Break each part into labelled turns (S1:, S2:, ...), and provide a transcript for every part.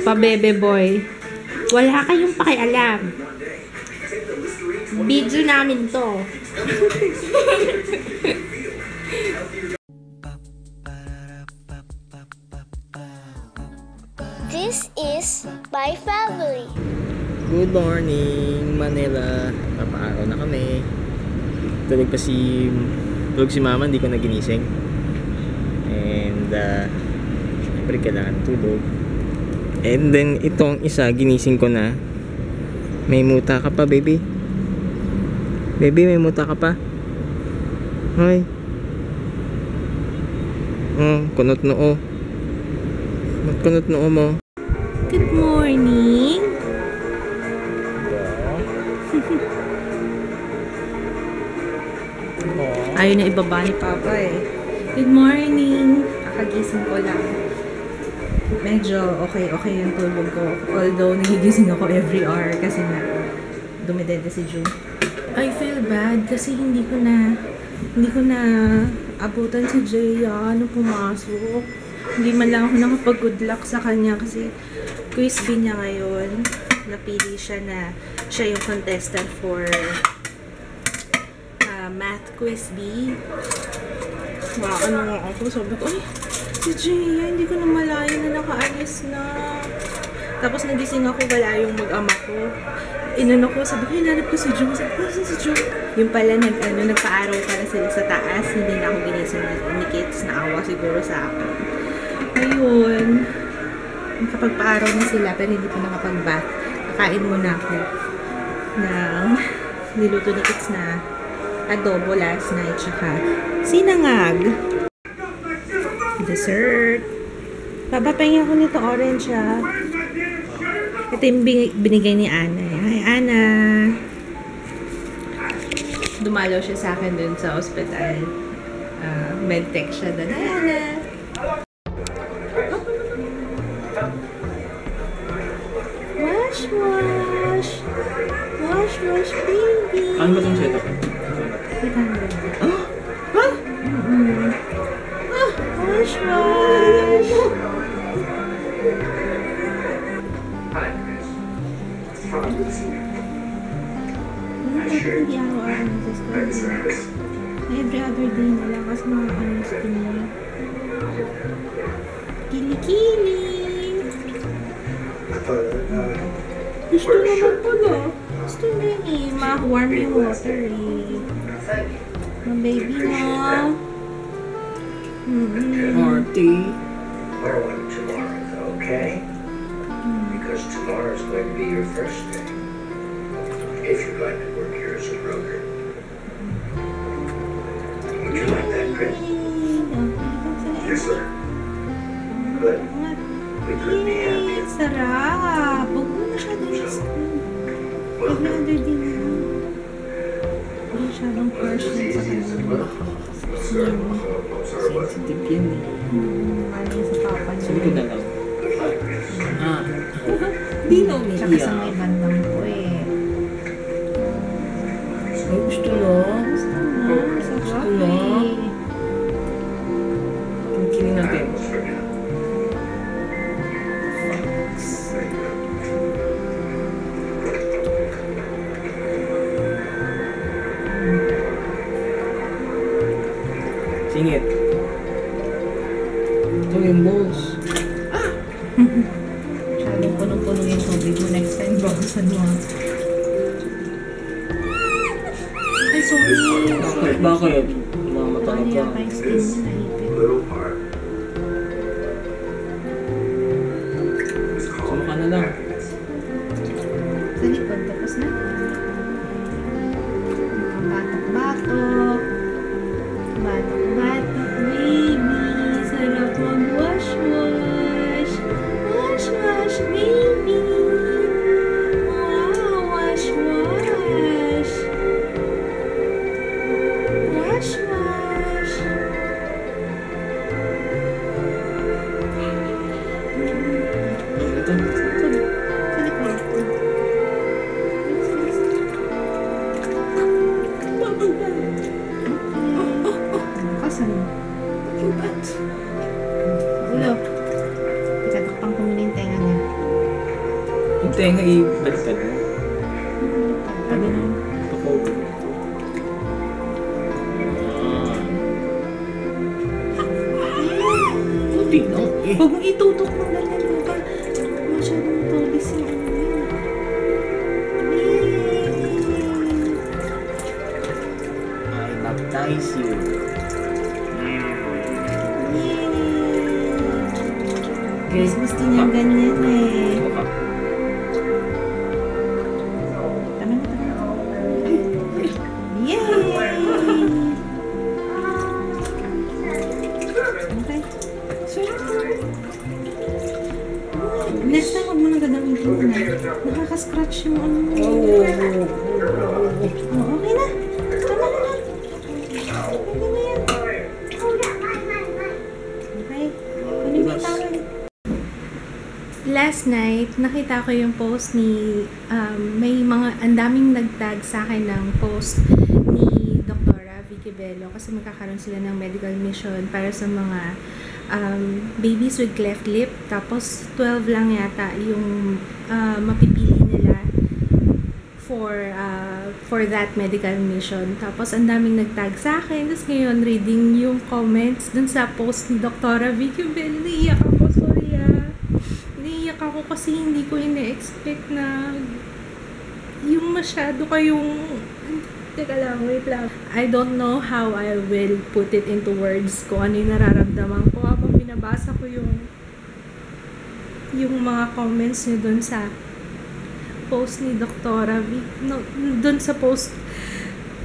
S1: Pa-bebe boy. Wala kayong pakialam. Video namin to.
S2: This is my family.
S3: Good morning, Manila. Papaaraw na kami. Tulog si mama, hindi ko na ginising. And siyempre kailangan tulog. And then itong isa ginising ko na. May muta ka pa, baby. Baby, may muta ka pa. Hoy. Kunot noo. Kunot noo mo.
S1: Good morning. Ayaw na ibaba ni Papa eh. Good morning. Kakagising ko lang. Medyo okay yung tulog ko. Although nagigising ako every hour kasi na dumidede si June. I feel bad kasi hindi ko na abutan si Jaya nung pumasok. Hindi man lang ako nakapag-good luck sa kanya kasi quiz B niya ngayon. Napili siya na siya yung contestant for math quiz B. Ano nga ako. Sabi ko, ay, si Jaya, hindi ko na malaya na nakaalis na. Tapos nagising ako, wala yung mag-ama ko. Inano ko, sabi ko, hinanap ko si June. Sabi ko, si June? Yung pala, nagpa-araw pala sila sa taas. Hindi na ako ginising ni Kids. Naawa siguro sa akin. Ayun. Nakapagpa-araw na sila, pero hindi ko nakapag-bath. Kakain muna ako ng niluto ni Kids na adobo last night, tsaka sinangag. Dessert. Papapahinga ko nito orange, ha. Ito yung binigay ni Ana. Hi, Ana. Dumalaw siya sa akin dun sa hospital. Medtech siya dun. Hi, Ana. Wash, wash. Wash, wash, baby.
S3: Ano ba itong setup?
S1: Wash, wash. Hindi araw-araw nagsiskot. Every other day na lang kasi mga gusto niya. Kili-kili. Gusto naman pala. Gusto niya eh. Ma-warm yung water eh. Ma-baby na.
S3: Marty.
S4: Tomorrow, okay? Because tomorrow is going to be your first day. If you're going to work here as a broker. Would you like that, Chris? Yes, sir. Good. We couldn't be happier.
S1: Sarap. Huwag mo masyadong i-spoon. Every other day na lang. Huwag masyadong person sa kanya.
S3: Sensitive yan eh.
S1: Ano sa papa niya.
S3: Sabi ko na lang.
S1: Di na umiiyak. Tsaka sa may bandang po eh.
S3: Ay, gusto lang.
S1: Sarap eh.
S3: Kinin natin. Singit. Ito yung balls.
S1: Masyadong punong-puno yung tubig mo. Next time, bawasan mo. Ay, sorry.
S3: Bakit? Bakit? Mamataka
S1: Ano
S3: ka.
S1: yung kay skin mo naipit?
S4: Little part.
S3: Sama ka na lang.
S1: Sa likod, tapos na. Batok-batok. Batok-batok, baby. Sarap mag-wash-wash. Wash-wash, baby. Wow, wash-wash. Wash-wash.
S3: Ito.
S1: Sa likod. Kasan? Ulo. Ikatakpang ko muna yung tenga
S3: tenga baliktad mo.
S1: Ano?
S3: Ako. Puti na.
S1: Huwag mong itutok mo ganyan. Baka masyadong tulis yung ano yun.
S3: I baptize you.
S1: Guys, gusto niya ganyan eh. Tama na, tama na. Yay! Okay. Sure. Next time, huwag mo nang gagamitin na. Nakaka-scratch yung ano mo. Oh, okay na. Tama na lang. Okay na yan. Okay. Kunin mo yung tawag. Last night, nakita ko yung post ni, may mga, ang daming nagtag sa akin ng post ni Dr. Vicky Bello kasi magkakaroon sila ng medical mission para sa mga babies with cleft lip. Tapos, 12 lang yata yung mapipili nila for that medical mission. Tapos, ang daming nagtag sa akin. Tapos ngayon, reading yung comments dun sa post ni Dr. Vicky Bello, naiiyak ako, sorry naiiyak ako kasi hindi ko ina-expect na yung masyado kayong teka lang, wait lang. I don't know how I will put it into words ko ano yung nararamdaman ko habang binabasa ko yung mga comments niyo dun sa post ni Doktora dun sa post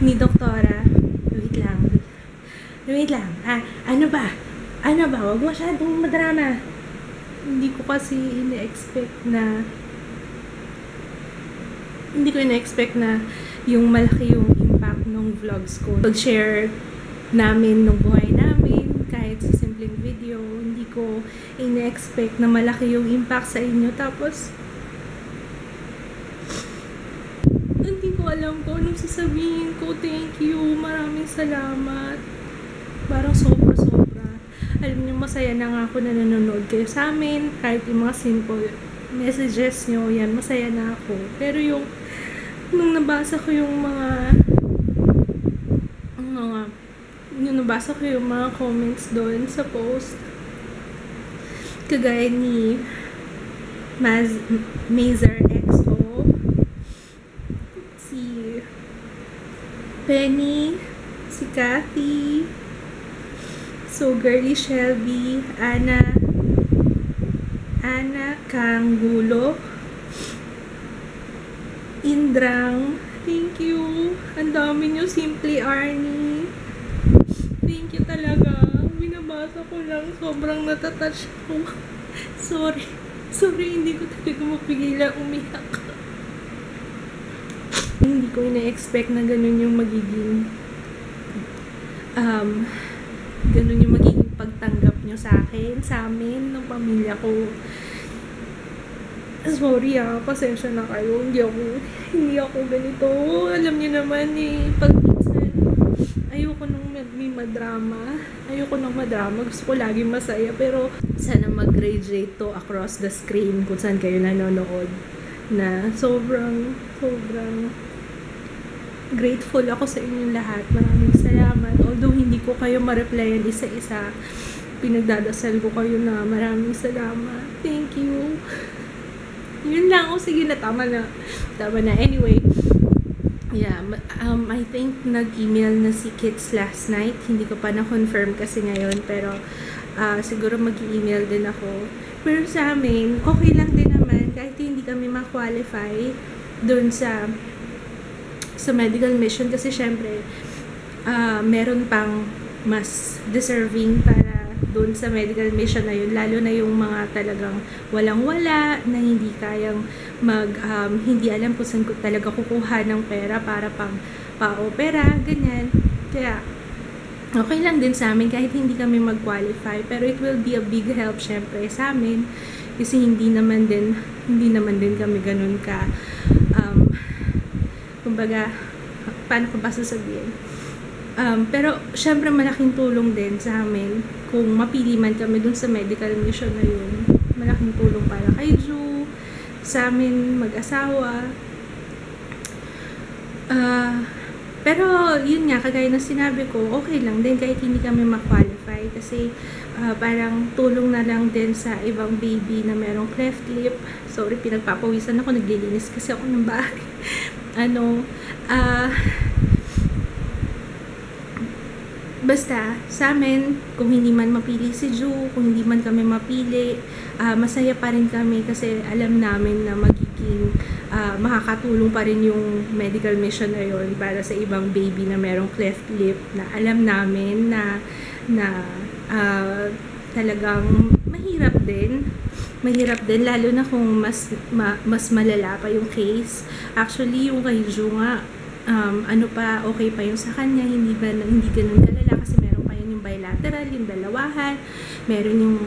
S1: ni Doktora. Wait lang. Ano ba? Huwag masyadong madrama. Hindi ko kasi ina-expect na yung malaki yung impact ng vlogs ko. Pag-share namin ng buhay namin, kahit sa simpleng video, hindi ko ina-expect na malaki yung impact sa inyo. Tapos, hindi ko alam kung anong sasabihin ko. Thank you. Maraming salamat. Parang sobra-sobra. Alam niyo, masaya na nga ako na nanonood kayo sa amin. Kahit yung mga simple messages nyo, yan, masaya na ako. Pero nung nabasa ko yung mga comments doon sa post, kagaya ni Mazer XO, si Penny, si Kathy, So Girly Shelby, Ana Kanggulo, Indrang, thank you. Ang dami nyo, Simply Arnie. Thank you talaga. Binabasa ko lang, sobrang natatouch ako. Sorry, hindi ko talaga mapigilan umiyak. Hindi ko ina-expect na ganun yung magiging pagtanggap nyo sa akin, sa amin, ng pamilya ko. Sorry pasensya na kayo. Hindi ako ganito. Alam niyo naman pag minsan, ayoko nung may madrama. Gusto ko laging masaya. Pero, sana mag-radiate to across the screen kung saan kayo nanonood. Na sobrang grateful ako sa inyong lahat. Maraming salamat. Although hindi ko kayo ma-replyan isa-isa, pinagdadasal ko kayo na maraming salamat. Thank you. Yun lang. Sige na. Tama na. Anyway, yeah. I think nag-email na si Kits last night. Hindi ko pa na-confirm kasi ngayon. Pero, siguro mag-email din ako. Pero sa amin, okay lang din naman. Kahit hindi kami ma-qualify dun sa medical mission. Kasi syempre, meron pang mas deserving para doon sa medical mission na yun, lalo na yung mga talagang walang-wala, na hindi kayang hindi alam kung saan ko talaga kukuha ng pera para pa-opera, ganyan. Kaya, okay lang din sa amin kahit hindi kami mag-qualify, pero it will be a big help syempre sa amin, kasi hindi naman din kami ganun ka, kumbaga, paano ko ba sasabihin? Pero, syempre, malaking tulong din sa amin kung mapili man kami dun sa medical mission na yun. Malaking tulong para kay Ju, sa amin mag-asawa. Pero yun nga, kagaya ng sinabi ko, okay lang din kahit hindi kami ma-qualify kasi parang tulong na lang din sa ibang baby na merong cleft lip. Sorry, pinagpapawisan ako, naglilinis kasi ako ng bahay. Basta, sa amin, kung hindi man mapili si Ju, kung hindi man kami mapili, masaya pa rin kami kasi alam namin na magiging makakatulong pa rin yung medical mission na yun para sa ibang baby na merong cleft lip na alam namin na talagang mahirap din lalo na kung mas malala pa yung case. Actually, yung kay Ju nga, okay pa yung sa kanya, hindi ganun kalala kasi meron pa yun yung bilateral, yung dalawahan, meron yung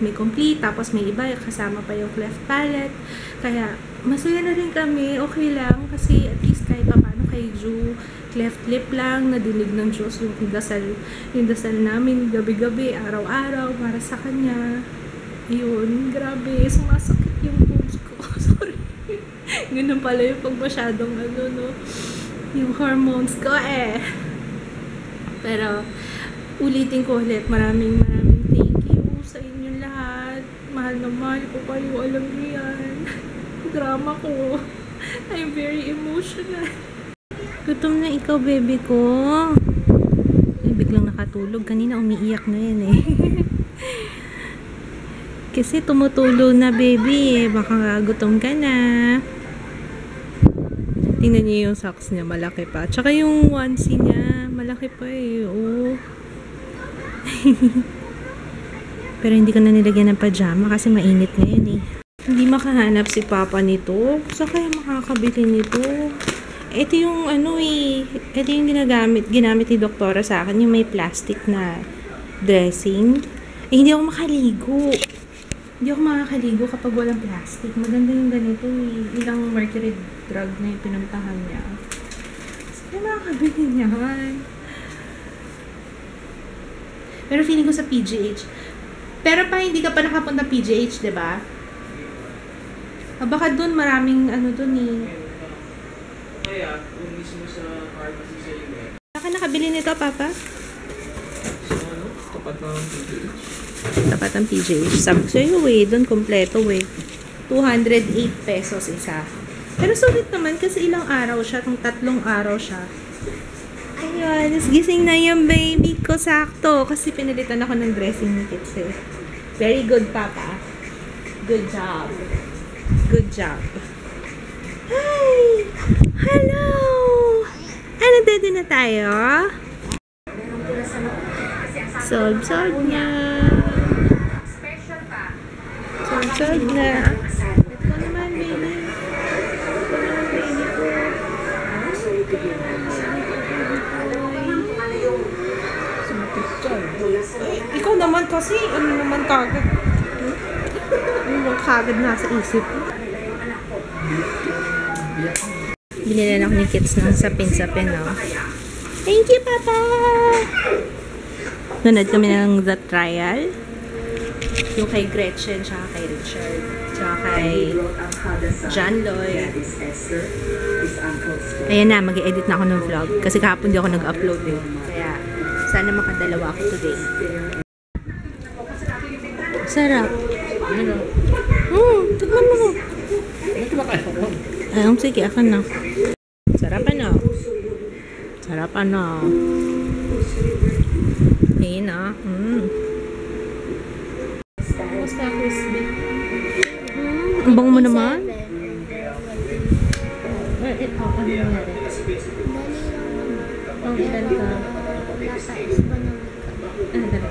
S1: may complete, tapos may iba kasama pa yung cleft palate. Kaya masaya na rin kami, okay lang kasi at least kahit paano kay Ju, cleft lip lang, nadinig ng Diyos yung dasal namin gabi-gabi, araw-araw para sa kanya. Yun, grabe, sumasakit yung boobs ko. Sorry. Ganun pala yung pag masyadong yung hormones ko Pero, ulitin ko ulit, maraming thank you sa inyong lahat. Mahal na mahal ko kayo, alam niyo yan. Drama ko. I'm very emotional. Gutom na ikaw, baby ko. Ay, biglang nakatulog. Kanina umiiyak na yan Kasi tumutulo na, baby Baka gutom ka na. Tingnan niyo yung socks niya, malaki pa. Tsaka yung onesie niya, malaki pa oh. Pero hindi ko na nilagyan ng pajama kasi mainit ngayon Hindi makahanap si Papa nito. Saan kaya makakabili nito? Ito yung ito yung ginamit ni doktora sa akin, yung may plastic na dressing. Hindi ako makaligo. Hindi ako makakaligo kapag walang plastic. Maganda yung ganito Ilang mercury drug na yung pinuntahan niya. Saan makakabili niyan? Pero feeling ko sa PGH. Pero pa hindi ka pa nakapunta PGH, diba? Baka doon maraming
S3: Kaya, kung mismo sa pharmacy sa US.
S1: Saan ka nakabili nito, Papa?
S3: Tapat ng PGH.
S1: Tapat ng PGH. Sabi ko sa'yo doon kompleto 208 pesos isa. Pero sulit naman kasi ilang araw siya, 3 araw siya. Ayan, gising na yung baby ko, sakto. Kasi pinalitan ako ng dressing ni Kits Very good, Papa. Good job. Good job. Hi! Hello! Dito na tayo? Solve niya. Solve na. Ito naman, baby. Ikaw naman kasi, naman kagad? Kagad nasa isip. Binili na ako ni Kits ng sapin-sapin, Thank you, Papa! Nanood kami ng The Trial. Yung kay Gretchen, tsaka kay Richard, tsaka kay John Lloyd. Ayan na, mag-edit na ako ng vlog. Kasi kahapon di ako nag-upload Kaya, sana makadalawa ako today. Sarap. Tignan mo. Sige, akan na. Sarapan na. Ayun na. Basta crispy. Ang bango mo naman. Ano nangyari? Ang ilan ka? Dala ka.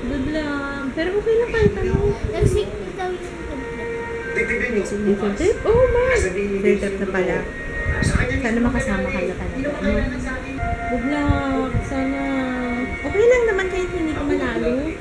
S1: Good lang. Pero okay lang kahit ano.
S2: Nag-signal daw yung
S1: Signature trip? Oh, man! Third trip na pala. Sana makasama ka na talaga. Good luck! Sana... Okay lang naman kahit hindi ko manalo.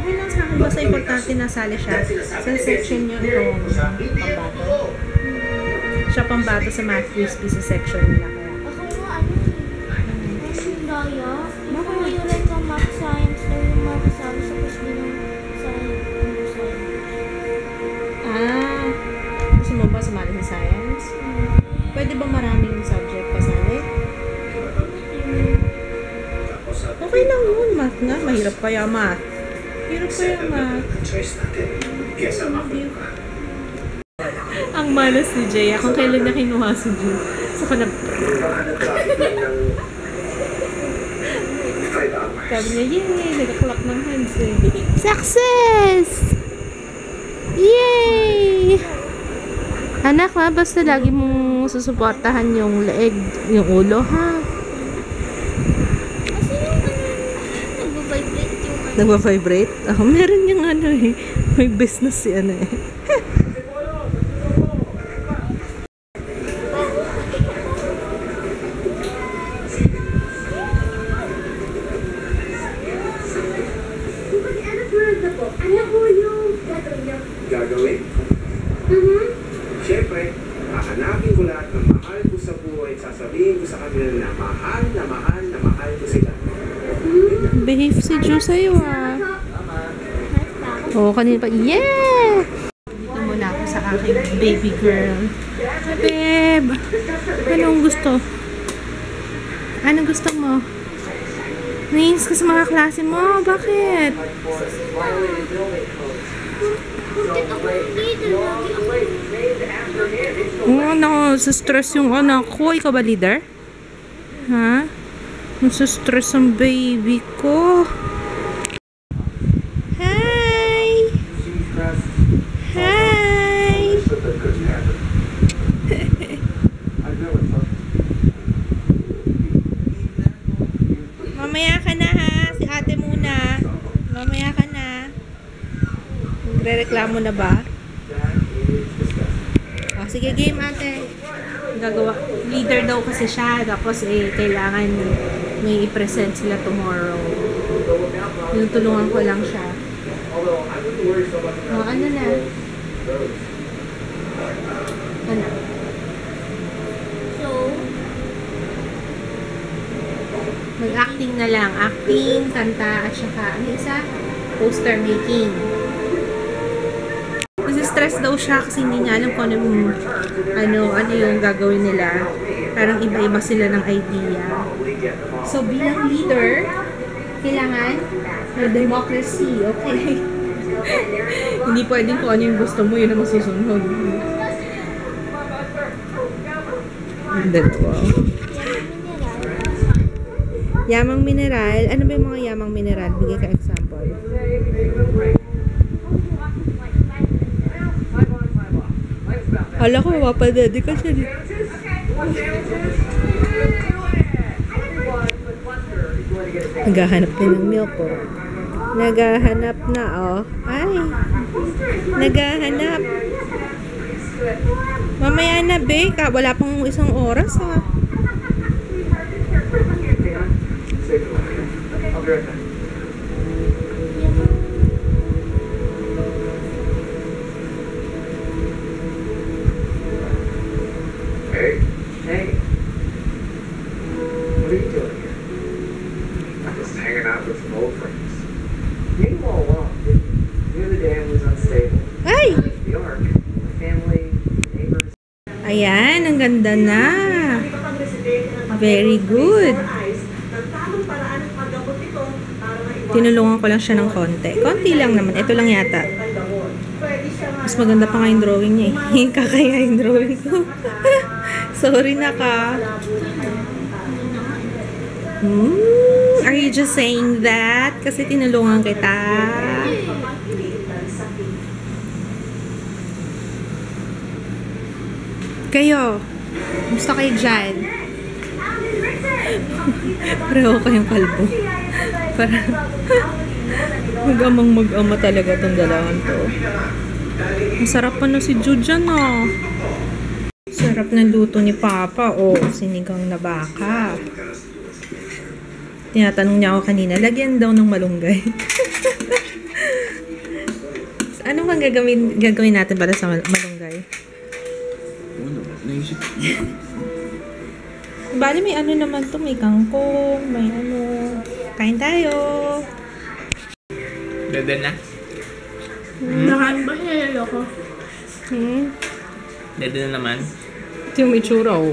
S1: Okay lang sa akin. Basta importante nasali siya. Sa section niya itong pambato. Siya pambato sa math crispy sa section nila. Kaya.
S2: Ako yung Daya. Baka mayroon ka math science na yung mga sabi sa crispy ng science.
S1: nga, mahirap kaya math. Mahirap kaya math.
S4: Choice natin. Kaya sama ko pa.
S1: Ang malas ni Jay. Kung kailan na kinuha si Jay. Saka na...
S4: Baka nag-traffic lang ng 5 hours.
S1: Sabi niya, yay! Nag-clap ng hands eh.
S2: Success! Yay! Anak ha, basta lagi mong susuportahan yung leeg, yung ulo ha. Kasi yung nag-vibrate yung
S1: Nagpa-vibrate? Ako, meron yung ano eh. May business si ano eh.
S4: Gagawin? Siyempre, hahanapin ko lahat ng mahal ko sa buhay at sasabihin ko sa kanila na mahal na mahal na mahal ko sila.
S1: Behave si Ju sa'yo ah. Oo, kanina pa. Yeah! Dito muna ako sa aking baby girl. Babe! Anong gusto? Anong gusto mo? Nainis ka sa mga klase mo? Bakit? Oo, sa stress yung anak ko. Ikaw ba leader? Ha? Nasa stress ang baby ko. Hi! Hi! Mamaya ka na ha. Si ate muna. Mamaya ka na. Nagre-reklamo na ba? Oh, sige, game ate. Gagawa. Leader daw kasi siya. Tapos kailangan may i-present sila tomorrow. Yung tulungan ko lang siya. Oh, ano na? Ano?
S2: So,
S1: Mag-acting na lang. Acting, kanta, at saka, ano isa? Poster making. Kasi stress daw siya kasi hindi niya alam kung ano yung gagawin nila. Parang iba-iba sila ng idea. So, bilang leader, kailangan democracy, okay? Hindi pwedeng kung ano yung gusto mo, yun ang masusunod. Ang dalawa. Yamang mineral. Ano ba yung mga yamang mineral? Bigay ka example. Hala ko, mapapadedi ka siya dito. Naghahanap na ng milk ko. Naghahanap na, oh. Ay. Naghahanap. Mamaya na, be. Wala pang isang oras, ha.
S4: I'll be right back. Hey. Hey. What are you doing here? I'm just hanging out with some old friends. You knew all along, didn't you? You knew the dam was unstable.
S1: Ay!
S4: The ark, my family, neighbors.
S1: Ayan, ang ganda na. Very good. Tinulungan ko lang siya ng konti. Konti lang naman. Ito lang yata. Mas maganda pa nga yung drawing niya eh. Kakaya yung drawing ko. Sorry na ka. Are you just saying that? Kasi tinulungan kita. Kayo. Gusto kayo dyan? Pareho kayong kalbo. Parang mag-ama talaga tong dalawang to. Masarap pa na si Jujan, oh. Sarap ng luto ni Papa, oh. Sinigang na baka. Tinatanong niya ako kanina, lagyan daw ng malunggay. Ano bang gagawin natin para sa malunggay?
S3: Naisip.
S1: Bali may ano naman to, may kangkong, may ano. Kain tayo.
S3: Ganda na.
S2: nakain ba siya ko?
S3: Ganda na naman.
S1: Ito yung itsura, oh.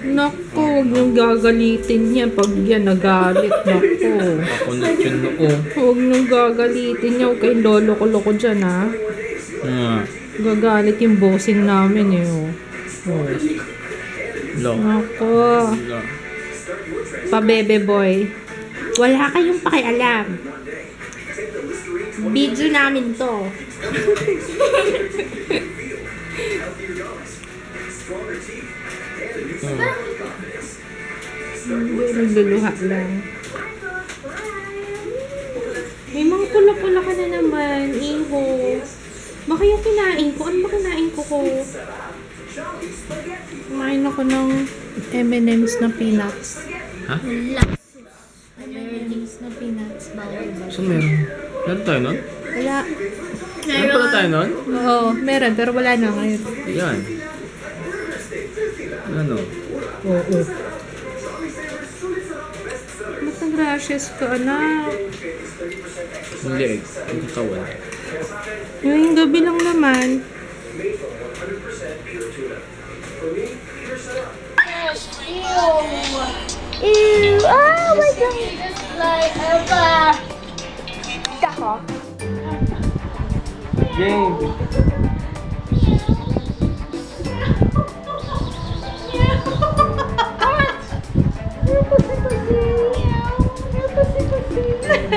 S2: Naku, huwag niyong gagalitin niya pag yan nagalit. Naku.
S3: Ako na yun noo.
S2: Huwag niyong gagalitin niya. Huwag kayong lolo-loko dyan, ha? Gagalit yung bossing namin, eh. Oh.
S3: Lo.
S2: Naku.
S3: Lo.
S2: Pa-bebe boy. Wala kayong pakialam. Video namin to. Hindi, nagluluha lang. May mga pula-pula ka na naman, Iho. Baka yung kinain ko. Ano ba kinain ko ko? Kumain ako ng M&M's na peanuts.
S3: Ha?
S2: M&M's na peanuts. Bawal ba?
S3: Saan meron? Meron tayo nun?
S2: Wala.
S3: Meron pala tayo nun?
S2: Oo, meron. Pero wala na ngayon.
S3: Yan. Ano?
S2: Oo. Ba't nag-rashes ka, anak?
S3: Yung leeg. Yung katawan.
S2: Yung gabi lang naman.
S5: Ew! Oh my god! Like ever!
S3: Game!